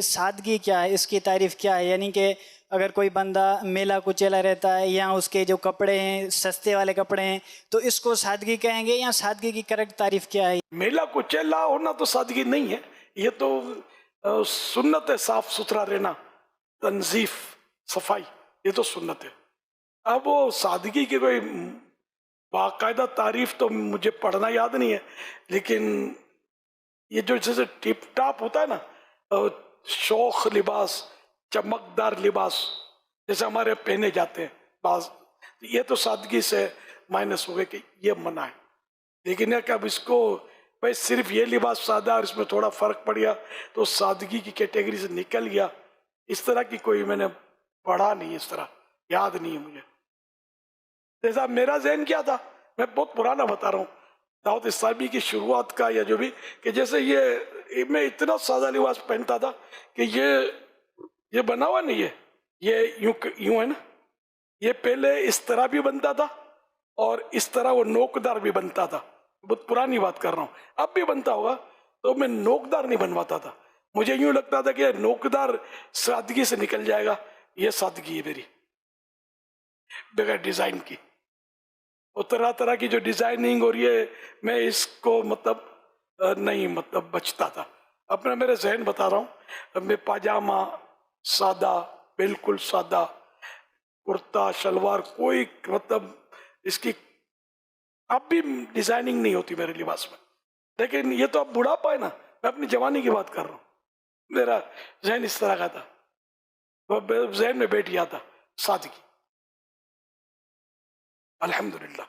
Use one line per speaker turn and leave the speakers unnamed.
सादगी क्या है, इसकी तारीफ क्या है? यानी कि अगर कोई बंदा मेला कुचेला रहता है या उसके जो कपड़े हैं सस्ते वाले कपड़े हैं, तो इसको सादगी कहेंगे या सादगी की करेक्ट तारीफ क्या है?
मेला कुचेला होना तो सादगी नहीं है, ये तो सुन्नत है, साफ सुथरा रहना, तंजीफ, सफाई, ये तो सुन्नत है। अब वो सादगी की कोई बाकायदा तारीफ तो मुझे पढ़ना याद नहीं है, लेकिन ये जो जैसे टिप टाप होता है ना, शौक लिबास, चमकदार लिबास जैसे हमारे पहने जाते हैं बाज, ये तो सादगी से माइनस हो गए कि ये मना है। लेकिन है कि अब इसको भाई सिर्फ ये लिबास सादा और इसमें थोड़ा फर्क पड़ गया तो सादगी की कैटेगरी से निकल गया, इस तरह की कोई मैंने पढ़ा नहीं, इस तरह याद नहीं है मुझे। जैसा मेरा जहन क्या था, मैं बहुत पुराना बता रहा हूँ, दाऊद इस्लामी की शुरुआत का या जो भी, कि जैसे ये मैं इतना सादा लिबास पहनता था कि ये बना हुआ नहीं है, ये यूं है ना, ये पहले इस तरह भी बनता था और इस तरह वो नोकदार भी बनता था। बहुत पुरानी बात कर रहा हूँ, अब भी बनता होगा, तो मैं नोकदार नहीं बनवाता था। मुझे यूं लगता था कि नोकदार सादगी से निकल जाएगा, ये सादगी है मेरी बगैर डिजाइन की। और तरह तरह की जो डिजाइनिंग और ये मैं इसको मतलब नहीं मतलब बचता था अपना। मेरे जहन बता रहा हूँ, मैं पाजामा सादा, बिल्कुल सादा, कुर्ता शलवार, कोई मतलब इसकी अब भी डिजाइनिंग नहीं होती मेरे लिबास में। लेकिन ये तो अब बुढ़ापा है ना, मैं अपनी जवानी की बात कर रहा हूँ। मेरा जहन इस तरह का था, वो जहन में बैठ गया था सादगी, अल्हम्दुलिल्लाह।